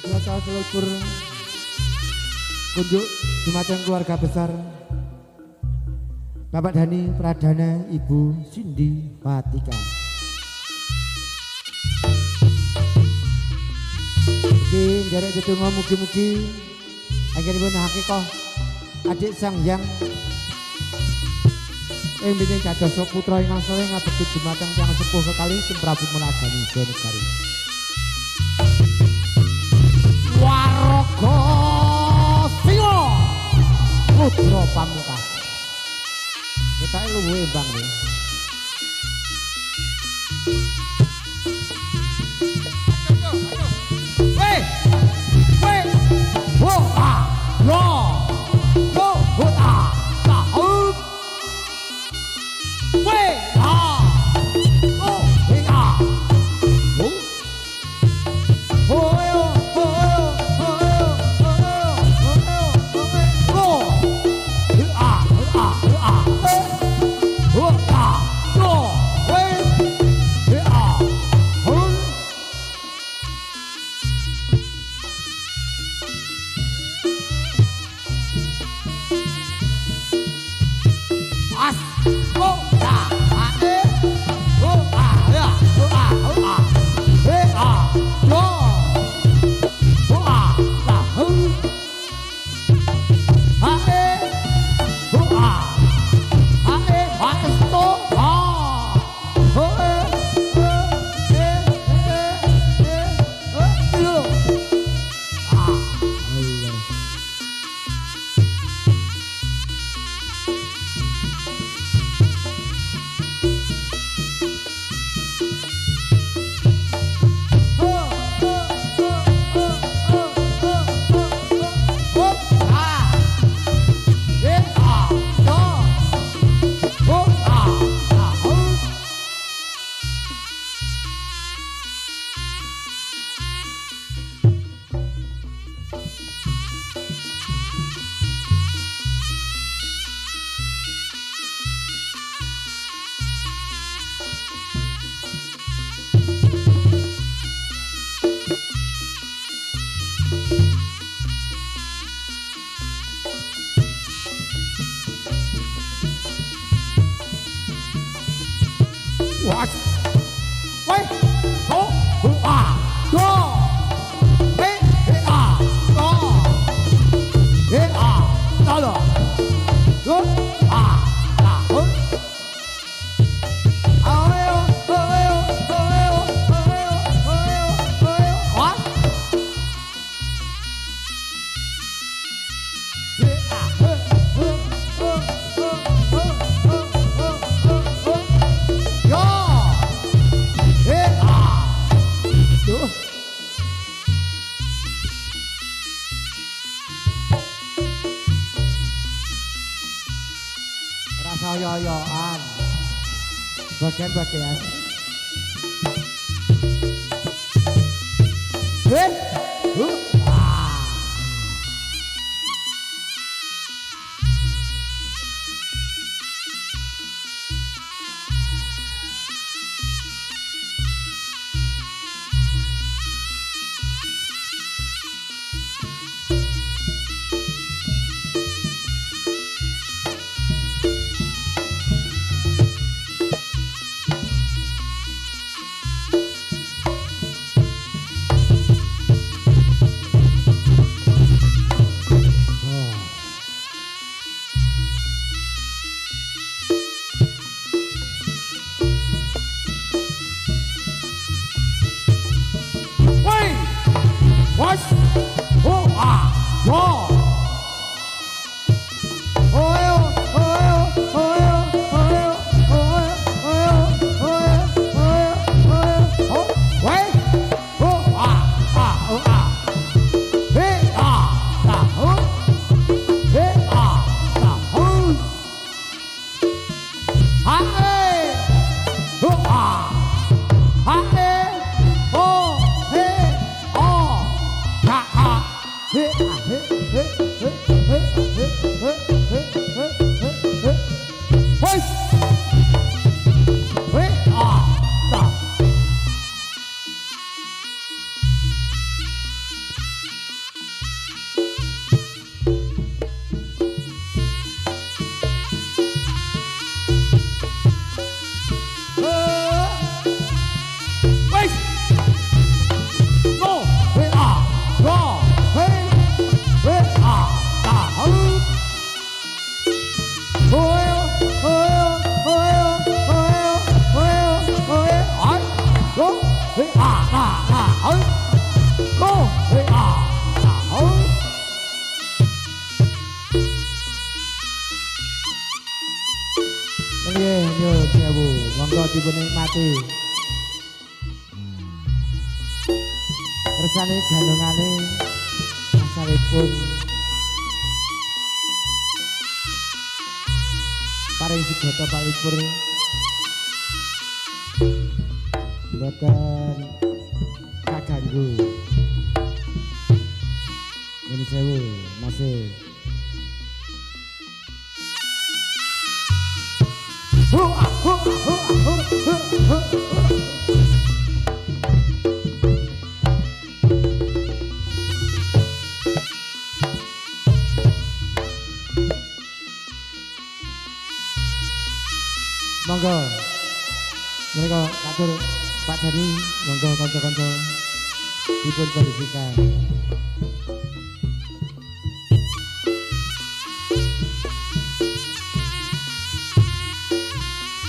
Biasa selukur kunjuk Dumateng keluarga besar Bapak Dhani Pradana, Ibu Cindy Fatika. Mugi nderek tetunggal mugi-mugi anggenipun hakikah adik sang hyang ing bineng dados putra ingkang saleh ngabekti dumateng tiyang sepuh kekalih Tim Prabu Menagani Jonegari. Waraga Singa Putra Pamungkas. Kita luwih Bang nih. Weh, weh, wo ah, lo, wo ah, tahu. Weh ah, oh, weh ah, wo, oh yo, oh yo, oh yo, oh yo, oh yo, ah, ah, ah, wo ah, lo, weh, weh ah, oh. As, oh, ya, oh, ya, yo, oh, tahu, wasto, was, weh, oh, do, talo, do, tahu. Ayo, what? Rasa yoyoan bagian-bagian was, oh, yo. Pati. Kersane gandongane asalipun paring sigata palipur mboten kaganggu. Ini sewu masih monggo mereka katur Pak Dani, monggo kanca-kanca dipun kondisikan.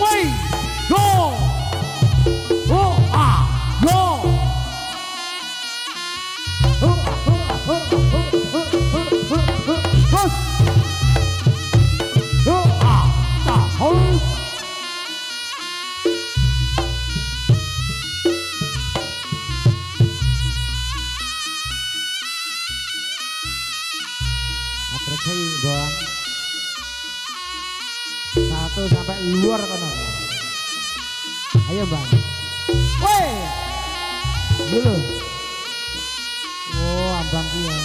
Woi, yo, oh ah, yo, Bang. 1 sampai luar kono. Ayo Bang. Woi. Dulu. Oh, ambang ki ya.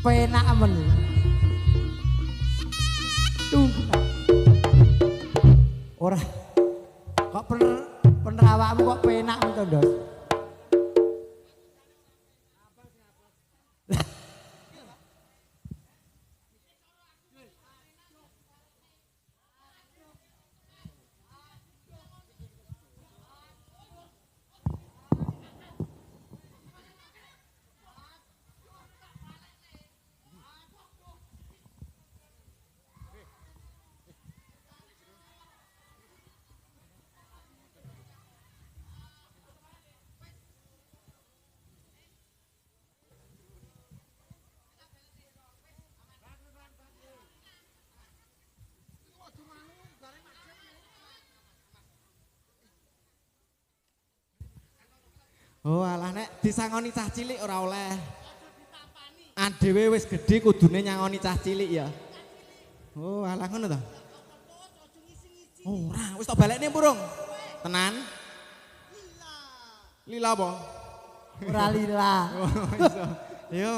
Penak men. Ora kok bener awakmu kok penak men to, Ndos. Oh alah nek disangoni cah cilik ora oleh. Adewe wis gedhe kudune nyangoni cah cilik ya. Oh alah ngono to. Ora, wis tak balekne burung. Tenan? Lila apa? Ora lila. Oh iso. Yo,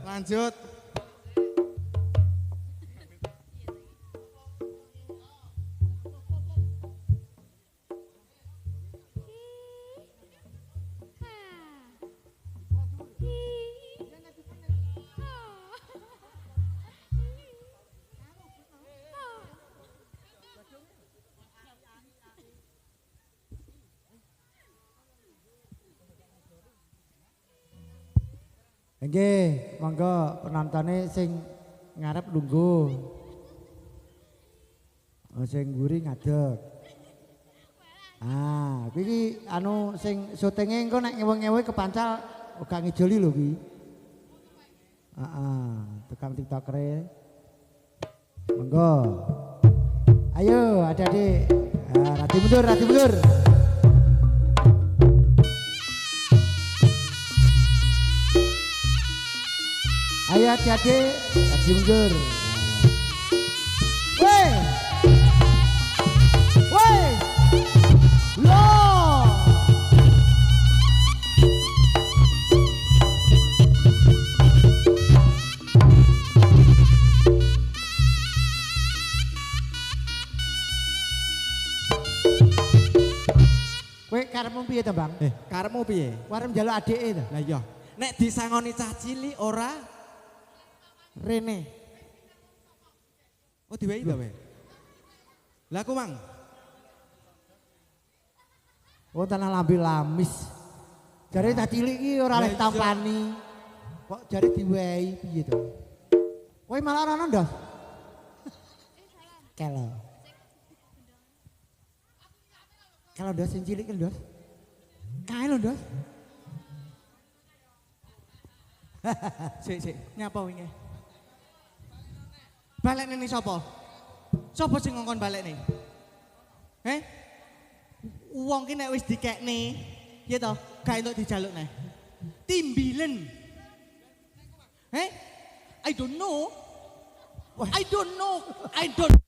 lanjut. Nggih, monggo penontonnya sing ngarep lungguh. Oh, sing mburi ngadeg. Ah, iki anu sing syutinge engko nek ngewe-ngewe kepancal ora ngijoli lho kuwi. Heeh, tukang tiktokere. Monggo. Ayo, adik-adik. Rati mundur, rati mundur. Ayo adik-adik, rati mundur. Woi. Woi. Loh. Kowe karepmu piye to, Bang? Karepmu piye? Warem njaluk adike to. Lah iya, nek disangoni cah cilik ora rene. Oh diwehi to, we? Lah aku, Mang. Oh tanah lambe lamis. Jare cah cilik iki ora oleh tampani. Kok jare diwehi piye to? Kowe malah ana ndos. Kelo. Kalau ndos sing cilik kan ndos. Kae lho ndos. Sik, nyapa wingi? Balik ini sapa? Sapa sing ngongkon balik nih? Uang ki nek wis dikekne, ya toh, gak entuk dijalukne. Timbilen. I don't know. I don't know. I don't.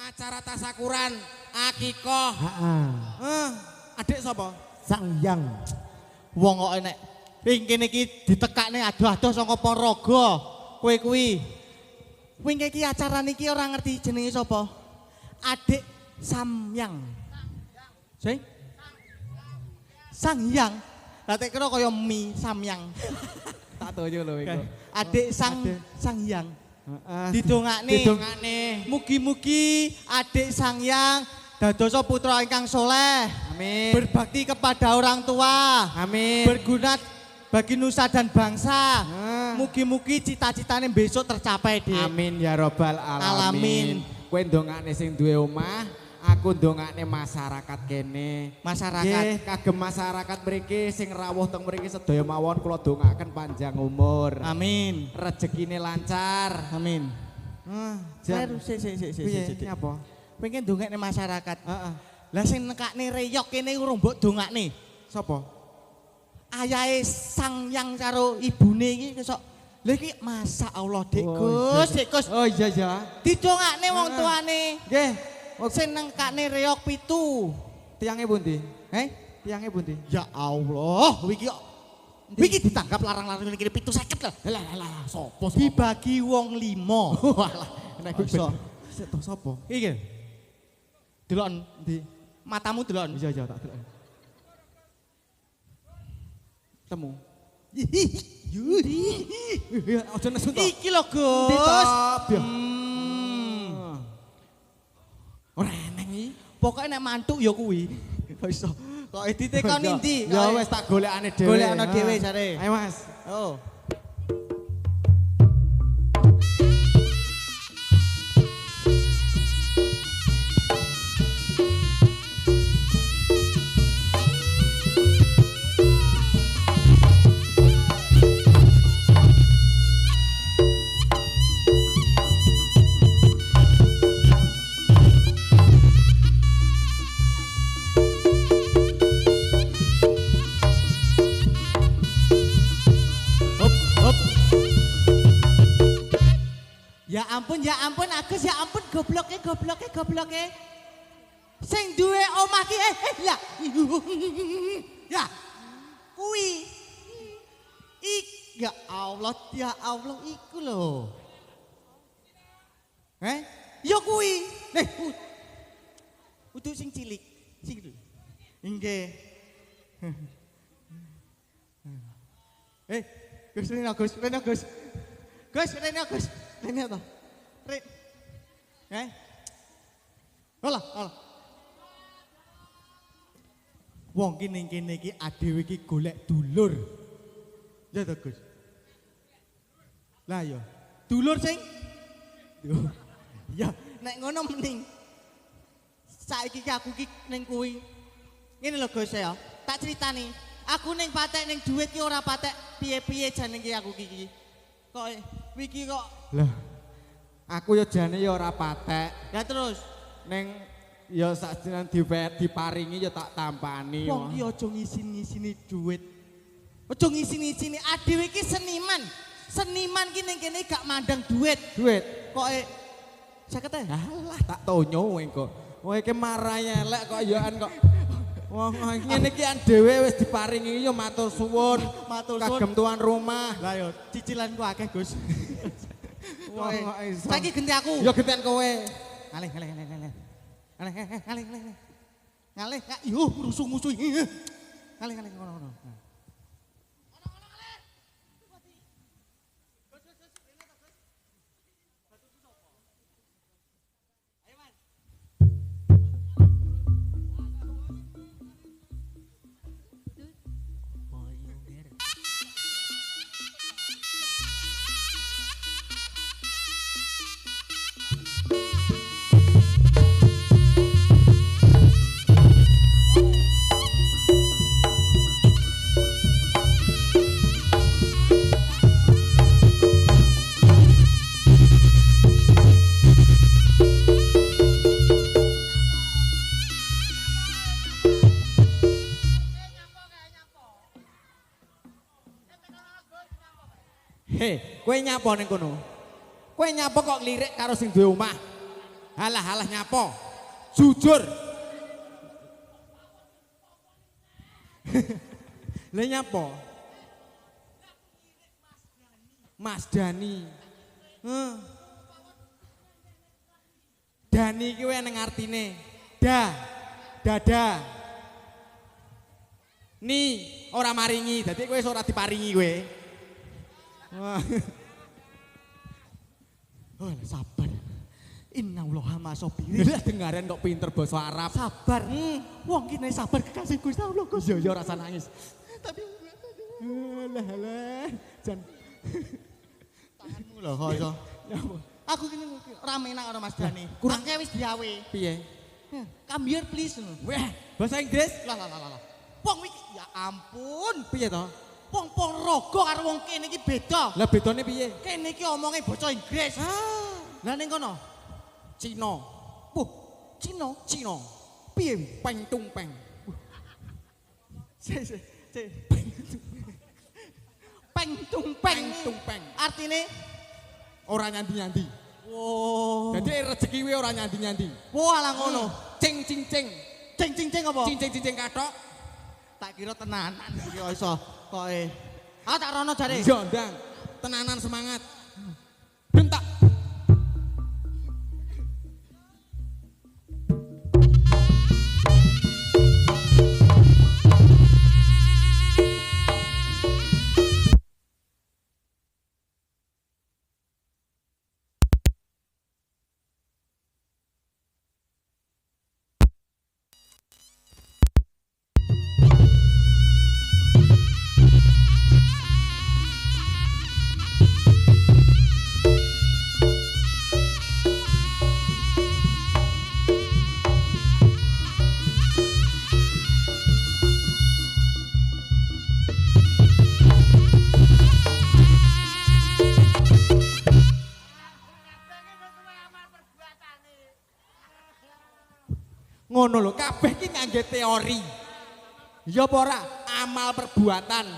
Acara tasakuran, akikoh. Heeh. Adik sapa? Sang Hyang. Wong kok enek ing kene iki ditekakne adoh-adoh saka Ponorogo. Kowe kuwi. Wingi iki acara niki ora ngerti jenenge sapa? Adik Samyang. Sing? Sang Hyang. Lah tek kira kaya mie Samyang. Tak toyo lho iku. Adik Sang Hyang. Didongakne. Mugi-mugi adik Sang Hyang dadosa putra ingkang soleh. Amin. Berbakti kepada orang tua. Amin. Berguna bagi nusa dan bangsa. Mugi-mugi cita-citane besok tercapai, Dik. Amin ya robbal alamin. Kowe ndongakne sing duwe omah, aku ndongakne masyarakat kene. Masyarakat Kagem masyarakat mriki sing rawuh teng mriki sedaya mawon kula dongaaken panjang umur. Amin. Rezekine lancar. Amin. Jan. Sik. Apa? Pengen dongakne masyarakat. Heeh. Lah sing nekakne reyok kene urung mbok dongakne. Sapa? Ayahe Sang Hyang karo ibune iki kesok. Lha iki masyaallah, Dik Gus, Dik Gus. Oh iya. Didongakne wong tuane. Nggih. Sing nekakne reyok 7. Tiange pundi? Tiange pundi? Ya Allah, wiki ditangkap larang-larang ini 750 lah. Lah, sapa? Dibagi wong 5. Walah, nek iso. Sapa? Iki. Delok ndi? Matamu delok. Iya tak delok. Temu. Yudi. Aja nesu to. Iki lho, Gus. Ora eneng iki. Pokoke nek mantuk ya kuwi. Kok iso. Kok ditekoni ndi? Ya wis tak golekane dhewe. Golekane dhewe jare. Ayo Mas. Oh. Ya ampun Agus, ya ampun gobloke. Sing duwe omah ki lah. Ya. Kuwi. Ya Allah iku lho. Ya kuwi. Nih. Utuh sing cilik. Sing lho. Nggih. Gus Reno Gus. Gus Reno Gus. Reno to. Olah. Wong ki ning kene iki adewe iki golek dulur. Ya to Gus. Lah ya. Dulur sing ya nek ngono mending saiki aku ki ning kuwi. Ngene lho Gus ya. Tak critani. Aku ning patek ning dhuwit ki ora patek piye-piye jane ki aku ki. Kok iki kok. Lah. Aku ya jane ya ora patek. Ya terus ning ya sakjane diparingi ya tak tampani. Wong ki aja ngisin-ngisini dhuwit. Aja ngisin-ngisini adewe iki seniman. Seniman ki ning kene gak mandang dhuwit. Kok 50 ya? Alah tak tonyo engko. Kowe iki marai elek kok yoan kok. Wong ngene iki dhewe wis diparingi ya matur suwun. Kagem tuan rumah. Lah yo cicilanku akeh, Gus. Wong kok iso. Saiki genti aku. Ya gentian kowe. Ngalih. Ngalih, yo rusuh-musuh. Ngalih ngono. Kowe nyapa ning kono? Kowe nyapa kok lirik karo sing duwe omah? Halah nyapa. Jujur. Lah nyapa? Mas Dani. Dani iki wae nang artine. Dada. Ni ora maringi, dadi kowe ora diparingi kowe. Wah. Oh, sabar. Innallaha ma'as-sabirin. Lah dengaren kok pinter basa Arab. Sabar. Wong ki nek sabar kekasih Gusti Allah, Gus. Ya rasa nangis. Tapi Lah. Jan tanganmu lho kok iso. Aku kene rame nak karo Mas Dani. Kurangnya wis diawe. Piye? Come here please. Wah, bahasa Inggris? Lah. Wong iki ya ampun. Piye to? Wong Ponorogo karo wong kene iki beda. Lah bedane piye? Kene iki omonge basa Inggris. Lah ning kono Cina. Puh, Cina. Piye? Peng tung peng. Cek. Peng tung peng. Artine Ora nyandi-nyandi. wow. Dadi rezeki kuwi ora nyandi-nyandi. Wah, ala ngono. Cing. Cing apa? Cing kathok. Tak kira tenanan iki iso koke. Tak rono jare. Iya, ndang. Tenanan semangat. Bentak. Ngono lho, kabeh iki ngangge teori. Ya apa ora? Amal perbuatan.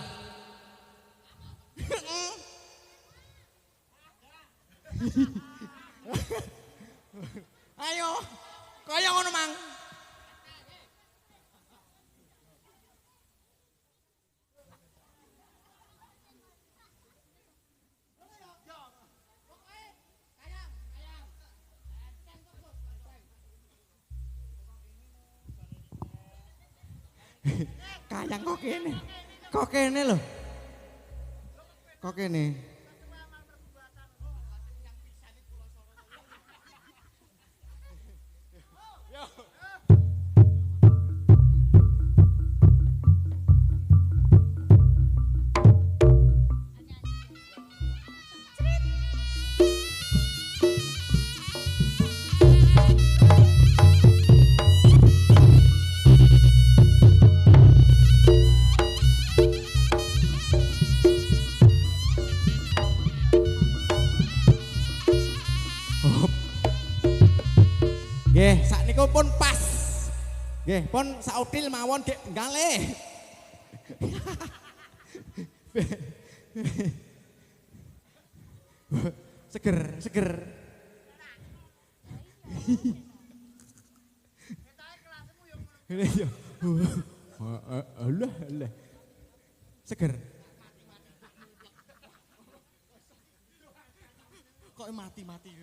Ayo, kaya ngono mang. Kayang kok kene lho. Kok kene? Nggih, sakniku pun pas. Nggih, pun sautil mawon Dik Benggale. Seger, seger. Ini ya. Allah, Allah. Seger. Kok mati-mati.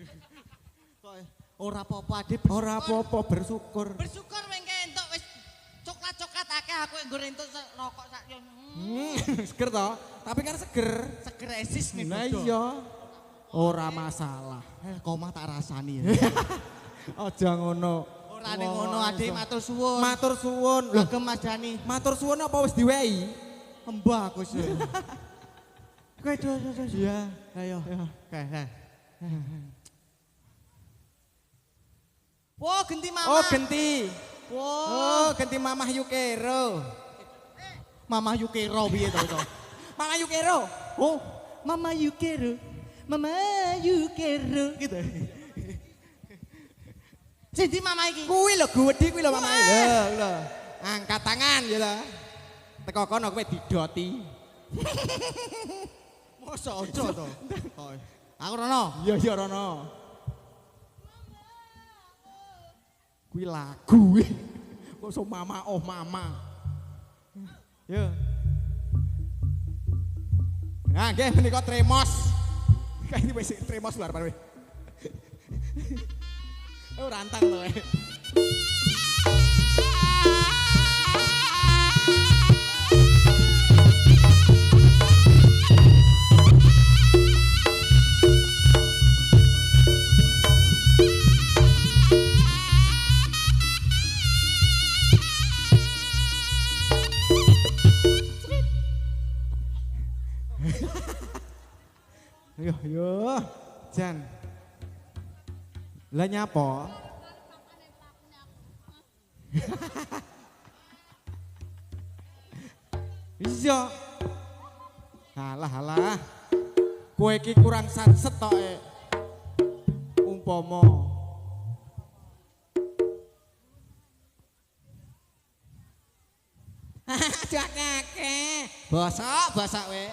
Kok ora apa-apa Ade. Ora apa-apa bersyukur. Bersyukur wengke entuk wis coklat-coklat akeh aku nggo entuk rokok sak yo. Seger toh, tapi kan seger. Seger esis nih. Lah iya. Ora masalah. Koma tak rasani ya. Aja ngono. Ora ning ngono Adik matur suwun. Matur suwun. Lho ke Mas Dani. Matur suwun apa wis diwehi? Mbah Gus. Kowe terus. Iya. Ayo. Oke. Wo genti mama. Oh, genti. Wo. Oh, genti Mamah Yukero. Mama Yukero piye to itu? Mamah Yukero. Oh, Mama Yukero. Mama Yukero gitu. Sindi mama iki. Kuwi lho gede kuwi lho Mamah. Lho. Angkat tangan ya lho. Teko kono kowe didoti. Mosok aja to. Aku rono. Iya iya rono. Kuwi lagu. Kok so mama oh mama. Yo. Nah, nggih menika tremos. Kayak ini wis tremos luar pan. Oh rantang to. Yo, Jan. Lah nyapa? Iya. Halah. Kowe iki kurang satset tok e. Umpama. Jakake. Bosok we.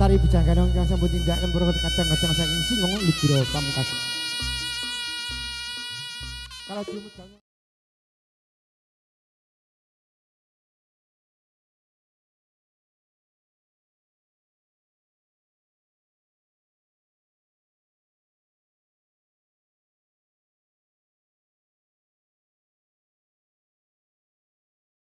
Tari Bujangganong kang sampun tindakan para kadang-kadang saking Singong Ludira Pamungkas. Kalau